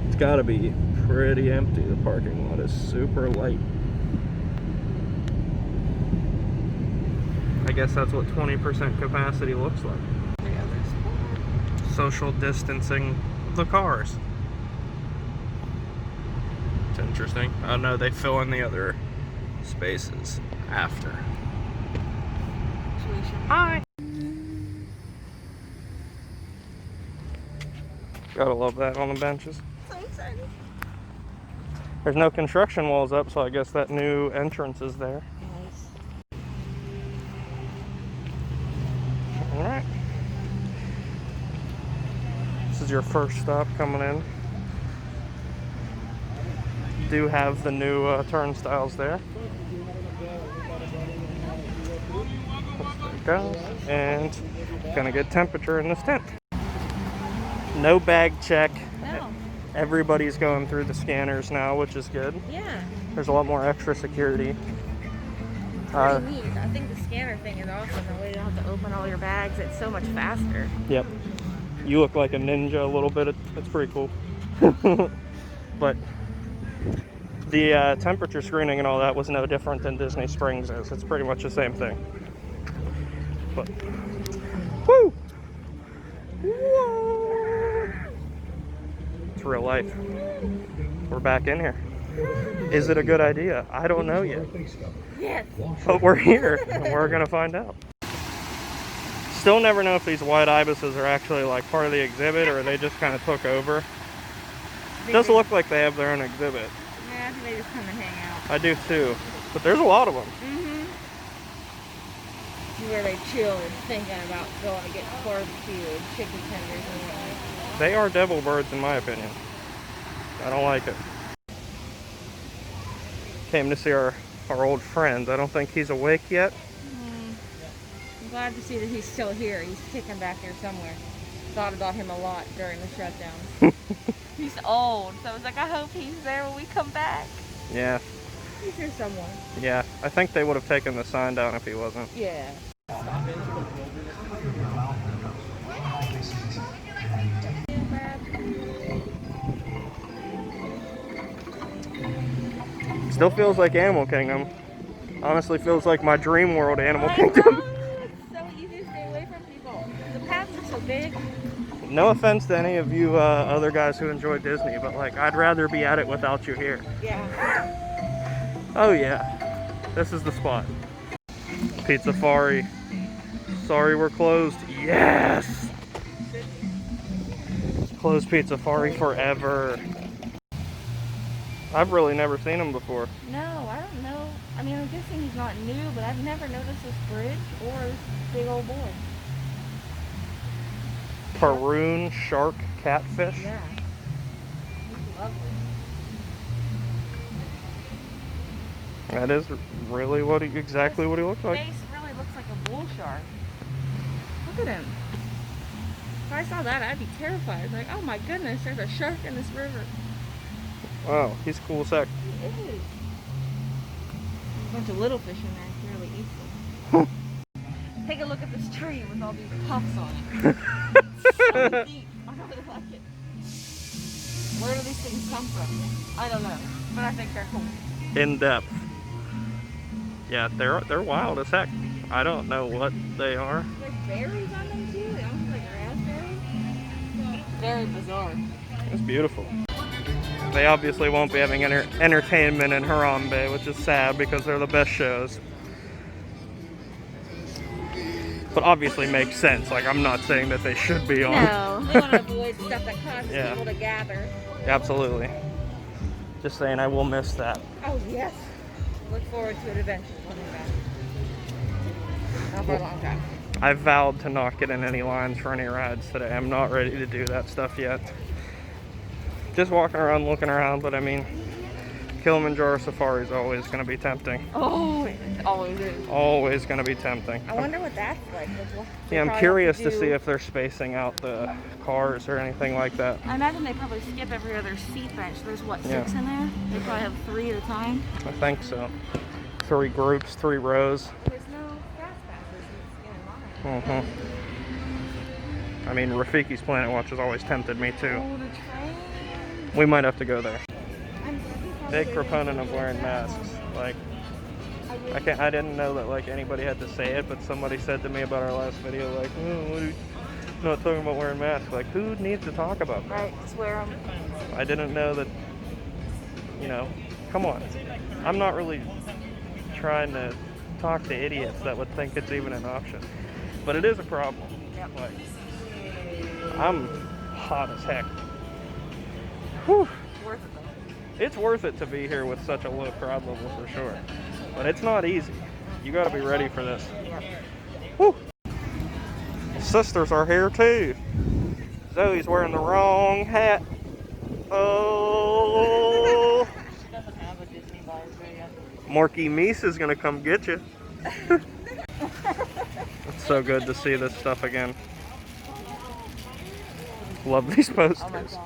It's gotta be pretty empty. The parking lot is super light. I guess that's what 20% capacity looks like. Social distancing the cars. It's interesting. Oh no, they fill in the other spaces after. Hi! Gotta love that on the benches. So excited. There's no construction walls up, so I guess that new entrance is there. Nice. Alright. This is your first stop coming in. You do have the new turnstiles there. There it goes. And gonna get temperature in this tent. No bag check. No. Everybody's going through the scanners now, which is good. Yeah. There's a lot more extra security. Pretty neat. I think the scanner thing is awesome. The way you don't have to open all your bags, it's so much faster. Yep. You look like a ninja a little bit. It's pretty cool. But the temperature screening and all that was no different than Disney Springs is. It's pretty much the same thing. But, woo! Whoa! It's real life. We're back in here. Is it a good idea? I don't know yet. Yes. But we're here, and we're gonna find out. Still never know if these white ibises are actually like part of the exhibit or they just kind of took over. It does look like they have their own exhibit. Yeah, I think they just come and hang out. I do too, but there's a lot of them. Mm-hmm. Where they chill and thinking about going to get barbecue and chicken tenders and whatnot. They are devil birds in my opinion. I don't like it. Came to see our old friend. I don't think he's awake yet. I'm glad to see that he's still here. He's kicking back here somewhere. Thought about him a lot during the shutdown. He's old, so I was like, I hope he's there when we come back. Yeah. He's here somewhere. Yeah, I think they would have taken the sign down if he wasn't. Yeah. Still feels like Animal Kingdom. Honestly feels like my dream world, Animal I Kingdom. know. It's so easy to stay away from people. The paths are so big. No offense to any of you other guys who enjoy Disney, but like, I'd rather be at it without you here. Yeah. Oh yeah, this is the spot. Pizzafari. Sorry we're closed. Yes! Closed Pizzafari forever. I've really never seen him before. No, I don't know. I mean, I'm guessing he's not new, but I've never noticed this bridge or this big old boy. Maroon shark catfish. Yeah. He's lovely. That is really exactly what he looks like. His face really looks like a bull shark. Look at him. If I saw that, I'd be terrified. Like, oh my goodness, there's a shark in this river. Wow, he's cool as heck. He is. There's a bunch of little fish in there. He really eats them. Take a look at this tree with all these puffs on it. So deep. I really like it. Where do these things come from? I don't know, but I think they're cool. In depth. Yeah, they're wild as heck. I don't know what they are. There's berries on them too. They almost like raspberries. Very bizarre. It's beautiful. They obviously won't be having entertainment in Harambe, which is sad because they're the best shows. But obviously makes sense. Like, I'm not saying that they should be on. No, they want to avoid stuff that causes Yeah. people to gather. Absolutely. Just saying, I will miss that. Oh yes. Look forward to it eventually coming back. Not for a long time. I vowed to not get in any lines for any rides today. I'm not ready to do that stuff yet. Just walking around, looking around, but I mean, Kilimanjaro Safari is always going to be tempting. Oh, it always is. Always going to be tempting. I wonder what that's like. Yeah, I'm curious to see if they're spacing out the cars or anything like that. I imagine they probably skip every other seat bench. There's what, 6 in there? They probably have 3 at a time. I think so. 3 groups, 3 rows. There's no fast passes. You just get in line. I mean, Rafiki's Planet Watch has always tempted me too. Oh, the train. We might have to go there. Big proponent of wearing masks. Like, I didn't know that like anybody had to say it, but somebody said to me about our last video, like, oh, what are you not talking about wearing masks? Like, who needs to talk about that? Right, just wear them. I didn't know that, you know, come on. I'm not really trying to talk to idiots that would think it's even an option. But it is a problem. Yep. Like, I'm hot as heck. Whew. Worth it though. It's worth it to be here with such a low crowd level for sure. But it's not easy. You gotta be ready for this. Yep. Whew. Sisters are here too. Zoe's wearing the wrong hat. Oh. She doesn't have a Disney visor yet. Morky Meese is gonna come get you. It's so good to see this stuff again. Love these posters. Oh my gosh.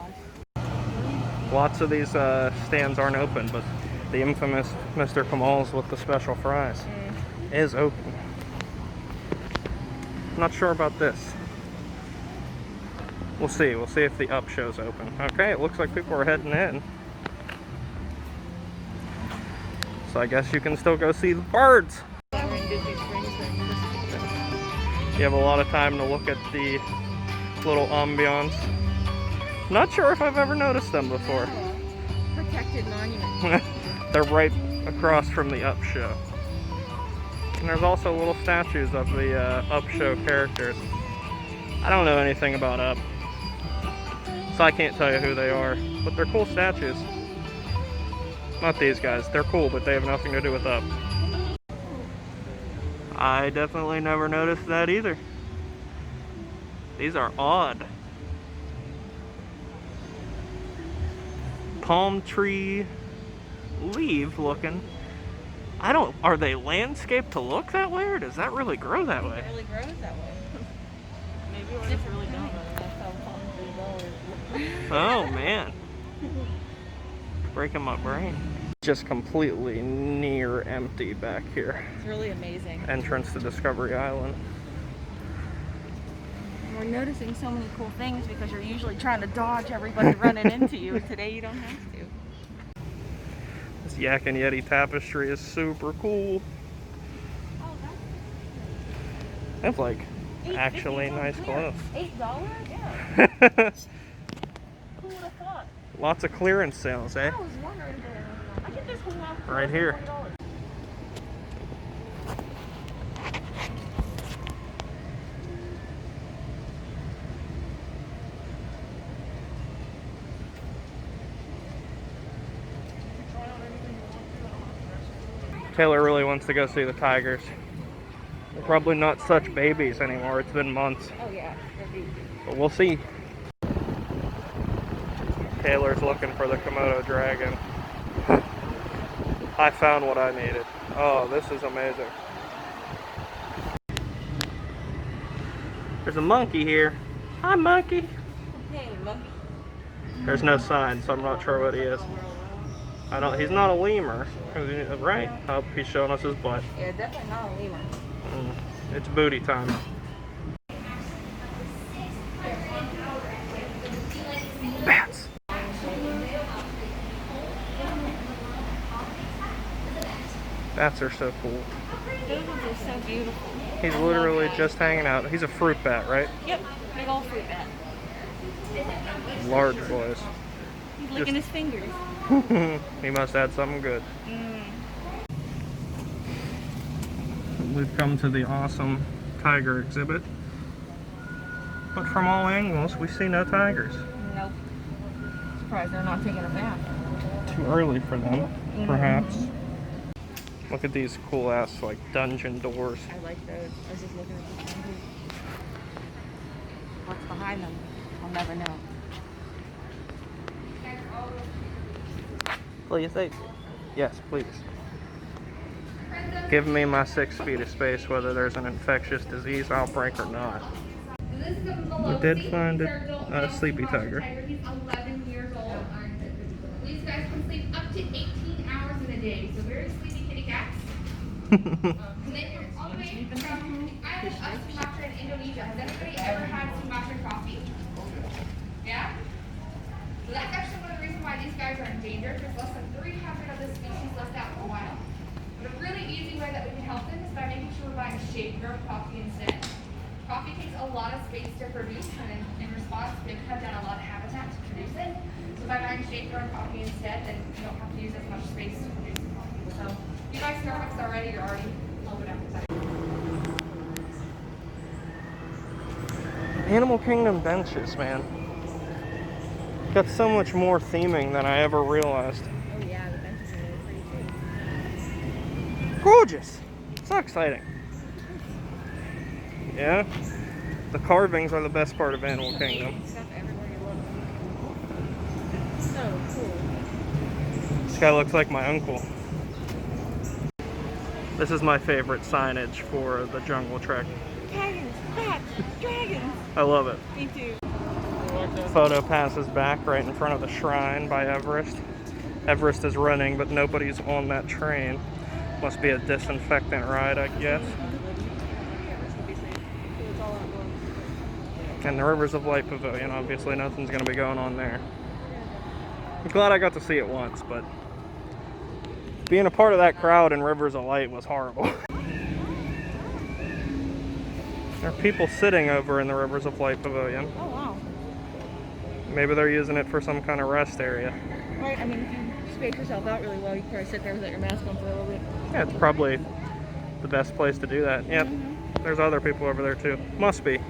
Lots of these stands aren't open, but the infamous Mr. Kamal's with the special fries is open. Not sure about this. We'll see. We'll see if the up show's open. Okay, it looks like people are heading in. So I guess you can still go see the birds. We're in Disney Springs then. You have a lot of time to look at the little ambiance. Not sure if I've ever noticed them before. Protected monument. They're right across from the Up show. And there's also little statues of the Up show characters. I don't know anything about Up, so I can't tell you who they are, but they're cool statues. Not these guys. They're cool, but they have nothing to do with Up. I definitely never noticed that either. These are odd. Palm tree leaf looking. Are they landscaped to look that way, or does that really grow that way? It really grows that way. Maybe we're just really dumb. That's how palm trees always. Oh man. Breaking my brain. Just completely near empty back here. It's really amazing. Entrance to Discovery Island. We're noticing so many cool things because you're usually trying to dodge everybody running into you. Today you don't have to. This Yak and Yeti tapestry is super cool. Oh, They have like actually nice clothes. $8? Yeah. Who would have thought? Lots of clearance sales, eh? I was wondering. I get this whole house for Right here. $40. Taylor really wants to go see the tigers. They're probably not such babies anymore. It's been months. Oh yeah, they're deep. But we'll see. Taylor's looking for the Komodo dragon. I found what I needed. Oh, this is amazing. There's a monkey here. Hi, monkey. Hey, monkey. There's no sign, so I'm not sure what he is. He's not a lemur, right? Oh, he's showing us his butt. Yeah, definitely not a lemur. It's booty time. Bats. Bats are so cool. Those ones are so beautiful. He's literally just hanging out. He's a fruit bat, right? Yep, big old fruit bat. Large boys. He's licking his fingers. He must have had something good. We've come to the awesome tiger exhibit. But from all angles, we see no tigers. Nope. Surprised they're not taking a bath. Too early for them, perhaps. Look at these cool ass like dungeon doors. I like those. I was just looking at this one. What's behind them? I'll never know. Please, yes, please. Give me my 6 feet of space, whether there's an infectious disease outbreak or not. We did find a sleepy tiger. He's 11 years old. These guys can sleep up to 18 hours in a day, so very sleepy kitty cats. And then you're all the way from the island of Sumatra in Indonesia. Has anybody ever had Sumatran coffee? Yeah? So that's actually one of the reasons why these guys are endangered. There's less than 300 of this species left out in the wild. But a really easy way that we can help them is by making sure we're buying a shaker of coffee instead. Coffee takes a lot of space to produce, and in response, they've cut down a lot of habitat to produce it. So by buying shaker of coffee instead, then you don't have to use as much space to produce the coffee. So if you buy Starbucks already, you're already helping out the Animal Kingdom benches, man. Got so much more theming than I ever realized. Oh yeah, the benches are really pretty too. Gorgeous! So exciting. Yeah? The carvings are the best part of Animal Kingdom. Stuff everywhere you look. So cool. This guy looks like my uncle. This is my favorite signage for the Jungle Trek. Dragons! Bats! Dragons! I love it. Me too. Photopass is back right in front of the shrine by Everest. Everest is running, but nobody's on that train. Must be a disinfectant ride, I guess. And the Rivers of Light Pavilion, obviously nothing's going to be going on there. I'm glad I got to see it once, but being a part of that crowd in Rivers of Light was horrible. There are people sitting over in the Rivers of Light Pavilion. Oh wow. Maybe they're using it for some kind of rest area. Right, I mean, if you space yourself out really well, you can probably sit there without your mask on for a little bit. Yeah, it's probably the best place to do that. Yep, there's other people over there too. Must be.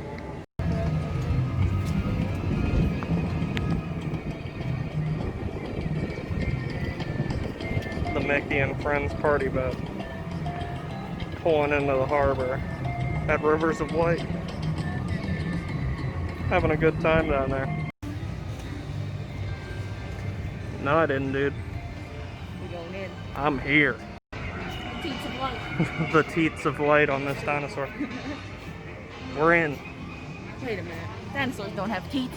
The Mickey and Friends party boat pulling into the harbor at Rivers of Light. Having a good time down there. No, I didn't, dude. We going in. I'm here. Teats of light. The teats of light on this dinosaur. We're in. Wait a minute. Dinosaurs don't have teeth.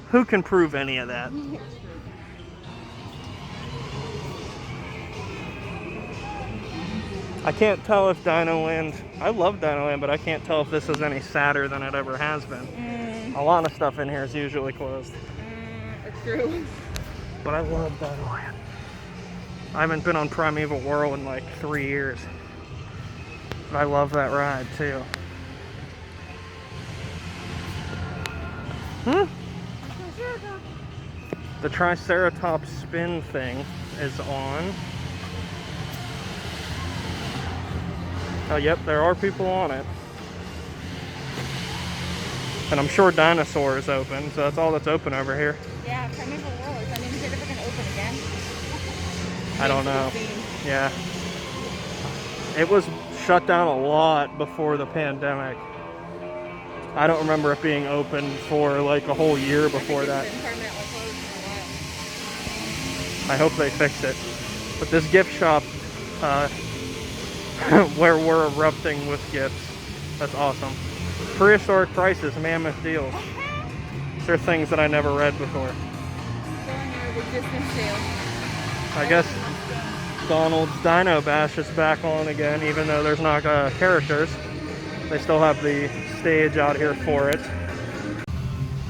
Who can prove any of that? I can't tell if Dino Land, I love Dino Land, but I can't tell if this is any sadder than it ever has been. A lot of stuff in here is usually closed. It's true. But I love Dino Land. I haven't been on Primeval World in like 3 years. But I love that ride too. The Triceratops spin thing is on. Oh, yep, there are people on it. And I'm sure Dinosaur is open, so that's all that's open over here. Yeah, Primeval World. I mean, is it ever going to open again? I don't know. Yeah. It was shut down a lot before the pandemic. I don't remember it being open for like a whole year before that. I hope they fix it. But this gift shop, where we're erupting with gifts, that's awesome. Prehistoric prices, mammoth deals. These are things that I never read before. I guess Donald's Dino Bash is back on again, even though there's not characters. They still have the stage out here for it.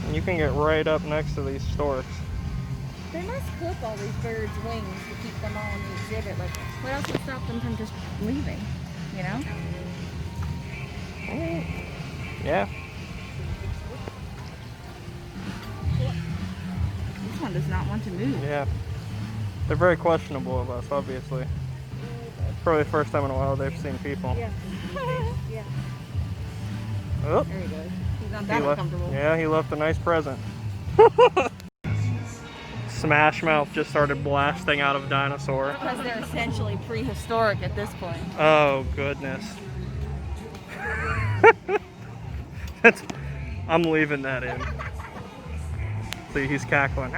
And you can get right up next to these storks. They must clip all these birds' wings to keep them all in the exhibit. Like, what else would stop them from just leaving? You know? Yeah. This one does not want to move. Yeah. They're very questionable of us, obviously. Probably the first time in a while they've seen people. Yeah. Yeah. Oh. There he goes. He's not that uncomfortable. Yeah, he left a nice present. Smash Mouth just started blasting out of Dinosaur. Because they're essentially prehistoric at this point. Oh, goodness. I'm leaving that in. See, he's cackling.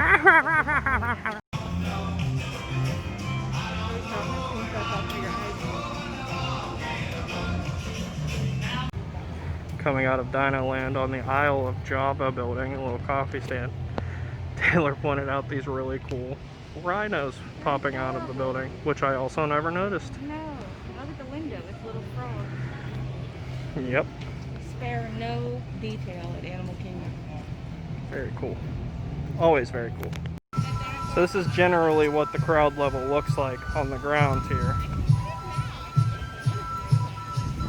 Coming out of Dino Land on the Isle of Java building, a little coffee stand, Taylor pointed out these really cool rhinos popping out of the building, which I also never noticed. No, look at the window, it's a little frog. Yep. Spare no detail at Animal Kingdom. Very cool. Always very cool. So this is generally what the crowd level looks like on the ground here.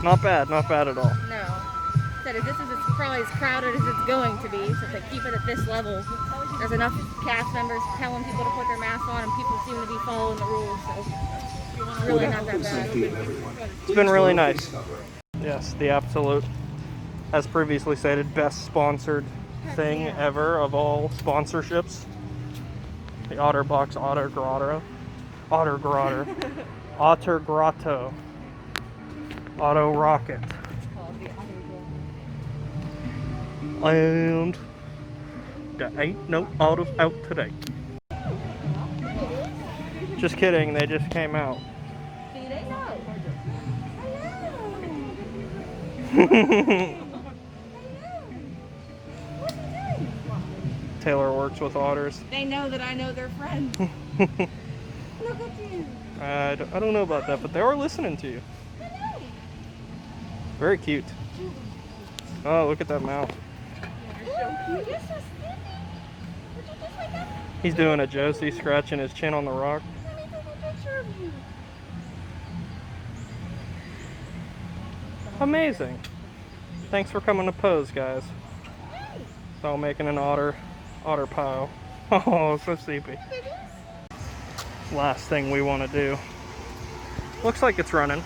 Not bad at all. No. Said this is probably as crowded as it's going to be, so if they keep it at this level, there's enough cast members telling people to put their masks on, and people seem to be following the rules, so it's really not that bad. It's been really nice. Yes, the absolute, as previously stated, best sponsored thing ever of all sponsorships. The Otterbox Otter Grotto. Otter Grotto. Auto Rocket. And there ain't no autos out today. Just kidding, they just came out. See, they know. Taylor works with otters. They know that I know their friends. Look at you. I don't know about that, but they are listening to you. Very cute. Oh, look at that mouth. You're so skinny. Would you just like that? He's doing a Josie, scratching his chin on the rock. Let me take a picture of you. Amazing. Thanks for coming to pose, guys. It's all making an otter pile. Oh, so sleepy. Last thing we want to do. Looks like it's running.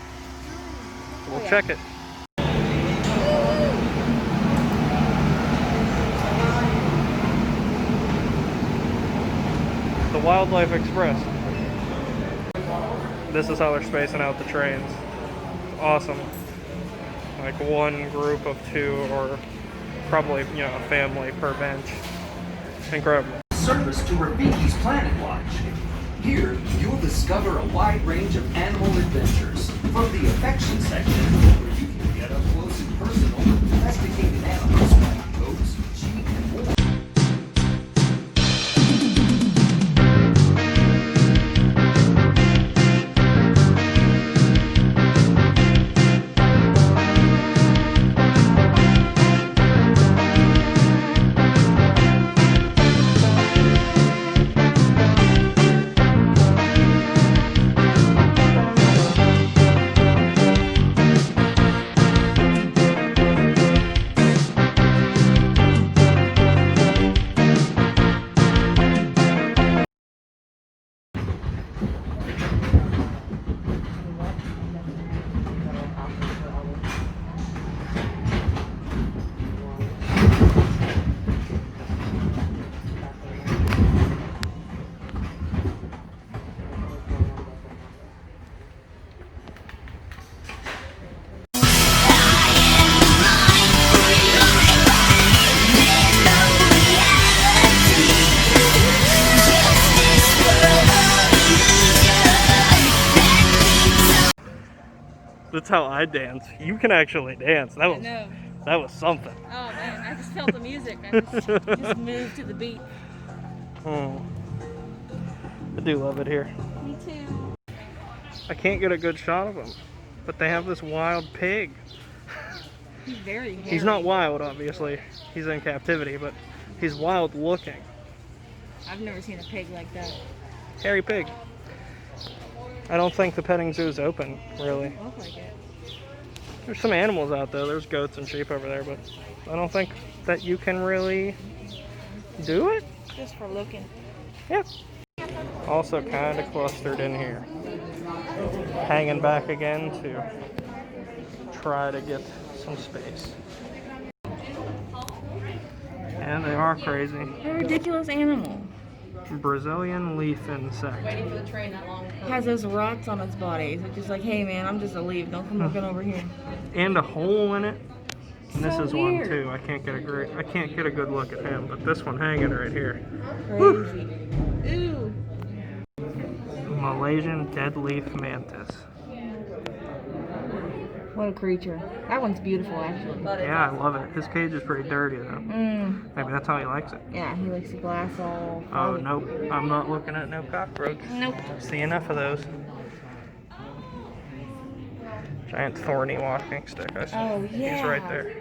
We'll check it. The Wildlife Express. This is how they're spacing out the trains. It's awesome. Like one group of two, or probably, you know, a family per bench. Incredible. Service to Rafiki's Planet Watch. Here, you'll discover a wide range of animal adventures, from the affection section, where you can get up close and personal with domesticated animals like goats, sheep, and more. That's how I dance. You can actually dance. That was something. Oh man, I just felt the music. I just moved to the beat. I do love it here. Me too. I can't get a good shot of him, but they have this wild pig. He's very hairy. He's not wild, obviously. He's in captivity, but he's wild looking. I've never seen a pig like that. Hairy pig. I don't think the petting zoo is open, really. Look like it. There's some animals out there. There's goats and sheep over there, but I don't think that you can really do it. Just for looking. Yeah. Also kind of clustered in here. Hanging back again to try to get some space. And they are crazy. They're a ridiculous animal. Brazilian leaf insect. Waiting for the train that long. Has those rots on its body. So it's just like, hey man, I'm just a leaf. Don't come looking over here. And a hole in it. And this So is weird. one too. I can't get a good look at him, but this one hanging right here. Crazy. Ooh. Malaysian deadleaf mantis. What a creature. That one's beautiful, actually. Yeah, I love it. His cage is pretty dirty though. Maybe that's how he likes it. Yeah, he likes the glass all. Oh, nope. I'm not looking at no cockroach. Nope. See enough of those. Giant thorny walking stick. I see. Oh, He's yeah. right there.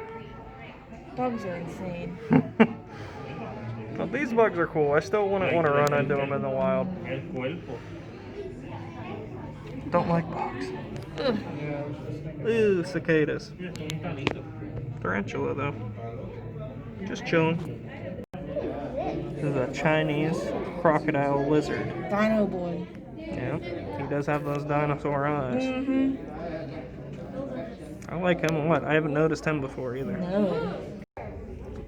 Bugs are insane. Well, these bugs are cool. I still wouldn't want to run into them in the wild. Don't like bugs. Ugh. Ooh, cicadas. Tarantula, though. Just chilling. This is a Chinese crocodile lizard. Dino boy. Yeah, he does have those dinosaur eyes. Mm-hmm. I like him a lot. I haven't noticed him before either. No.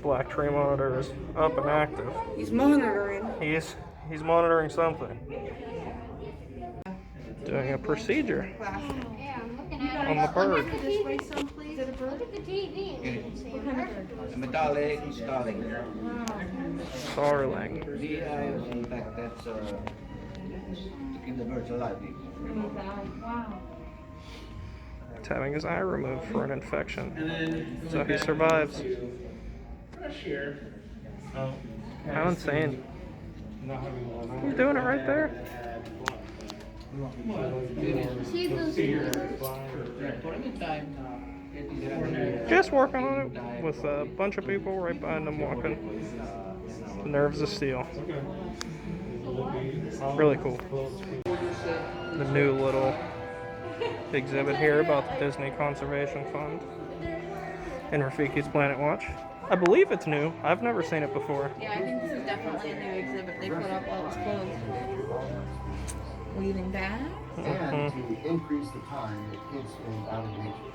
Black tree monitor is up and active. He's monitoring. He's monitoring something. Doing a procedure on the bird. This way some, please. Look at the TV. A metallic starling. Starling. The eyes, in fact, that's to keep the birds alive. Wow. He's having his eye removed for an infection. So he survives. How insane. He's doing it right there. See those Just working on it with a bunch of people right behind him walking. Nerves of steel. Really cool. The new little exhibit here about the Disney Conservation Fund and Rafiki's Planet Watch. I believe it's new. I've never seen it before. Yeah, I think this is definitely a new exhibit they put up while it was closed. Weaving back. And to increase the time that kids spend out of nature.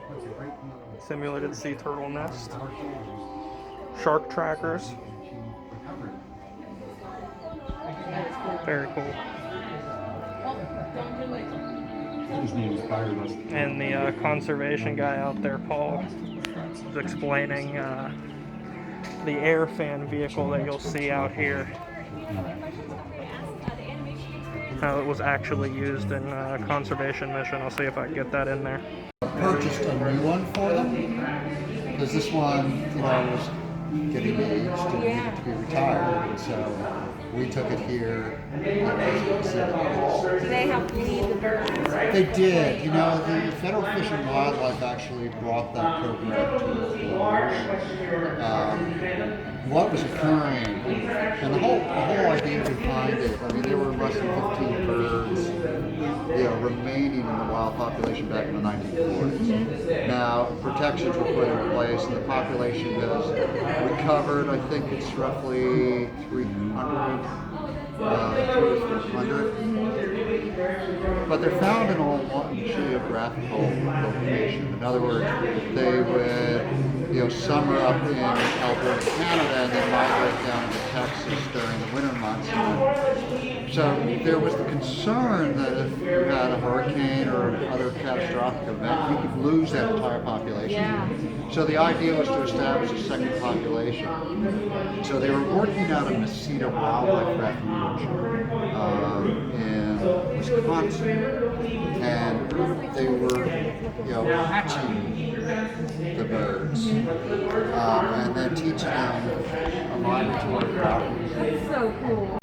Puts a great deal of Simulated sea turtle nest. our children Shark trackers. to recovery. Very cool. Disney inspired us. And the conservation guy out there, Paul, is explaining the air fan vehicle that you'll see out here. How it was actually used in a conservation mission. I'll see if I can get that in there. Purchased a new one for them because this one, was getting aged and needed to be retired, and so we took it here. Do they help lead the birds? They did. The Federal Fish and Wildlife actually brought that program to a close. What was occurring, and the whole idea behind it, there were less than 15 birds, remaining in the wild population back in the 1940s. Now, protections were put in place, and the population has recovered. I think it's roughly 300. But they're found in all one geographical location. In other words, they would, summer up in Alberta, Canada, and then migrate down to Texas during the winter months. So there was the concern that if you had a hurricane or other catastrophic event, you could lose that entire population. Yeah. So the idea was to establish a second population. So they were working out of Mesita Wildlife Refuge in Wisconsin, and they were, hatching the birds and then teaching them a migratory route. That's so cool.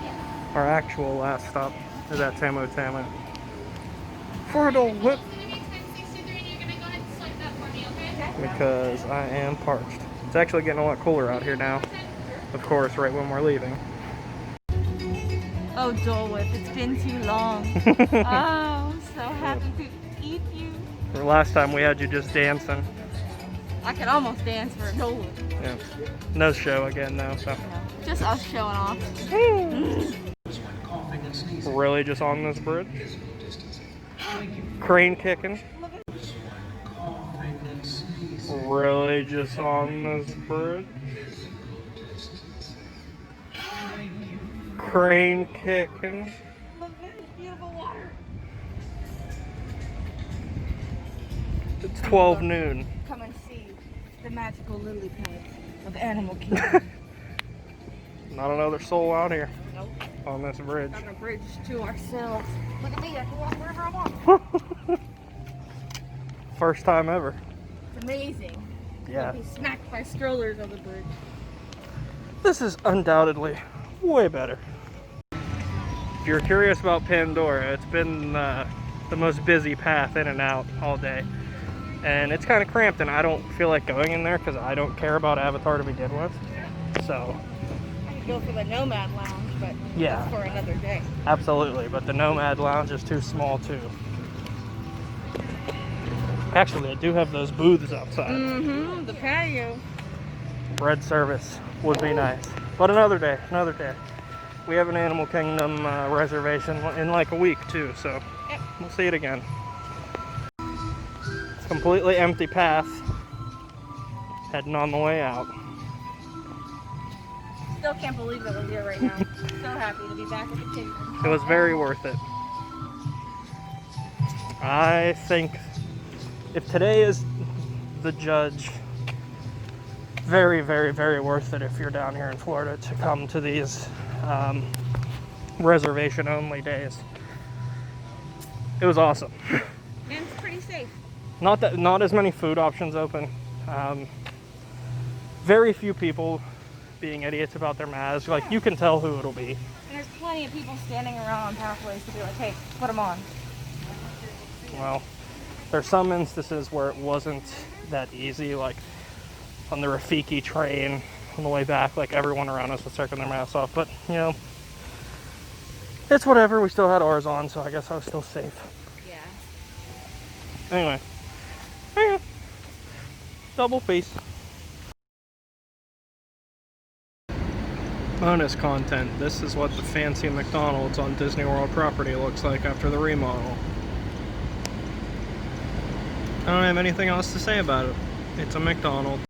Our actual last stop is at Tamu Tamu. For a little whip. Because I am parched. It's actually getting a lot cooler out here now. Of course, right when we're leaving. Oh, Dole Whip, it's been too long. Oh, I'm so happy to eat you. The last time we had you just dancing. I could almost dance for a Dole Whip. Yeah. No show again though, so. Just us showing off. Really just on this bridge? Crane kicking? Really just on this bridge? Crane kicking. Look at this beautiful water. It's 12 noon. Come and see the magical lily pads of Animal Kingdom. Not another soul out here Nope. on this bridge. On a bridge to ourselves. Look at me, I can walk wherever I want. First time ever. It's amazing. Yeah. We'll be smacked by strollers on the bridge. This is undoubtedly way better. If you're curious about Pandora, it's been the most busy path in and out all day. And it's kind of cramped, and I don't feel like going in there because I don't care about Avatar to begin with. So, I could go for the Nomad Lounge, but yeah, that's for another day. absolutely. But the Nomad Lounge is too small too. Actually, they do have those booths outside. Mm-hmm, the patio. Red service would be nice. But another day, another day. We have an Animal Kingdom reservation in like a week too, so Yep. we'll see it again. It's a completely empty path. Heading on the way out. Still can't believe that we're here right now. So happy to be back at the kingdom. It was very worth it. I think if today is the judge, very, very, very worth it if you're down here in Florida to come to these reservation only days. It was awesome. And it's pretty safe. Not as many food options open. Very few people being idiots about their masks. Like, you can tell who it'll be. And there's plenty of people standing around on pathways to be like, hey, put them on. Well, there's some instances where it wasn't that easy, like on the Rafiki train on the way back, like everyone around us was taking their masks off, but you know, it's whatever. We still had ours on, so I guess I was still safe. Yeah. Anyway, yeah. Double face. Bonus content. This is what the fancy McDonald's on Disney World property looks like after the remodel. I don't have anything else to say about it. It's a McDonald's.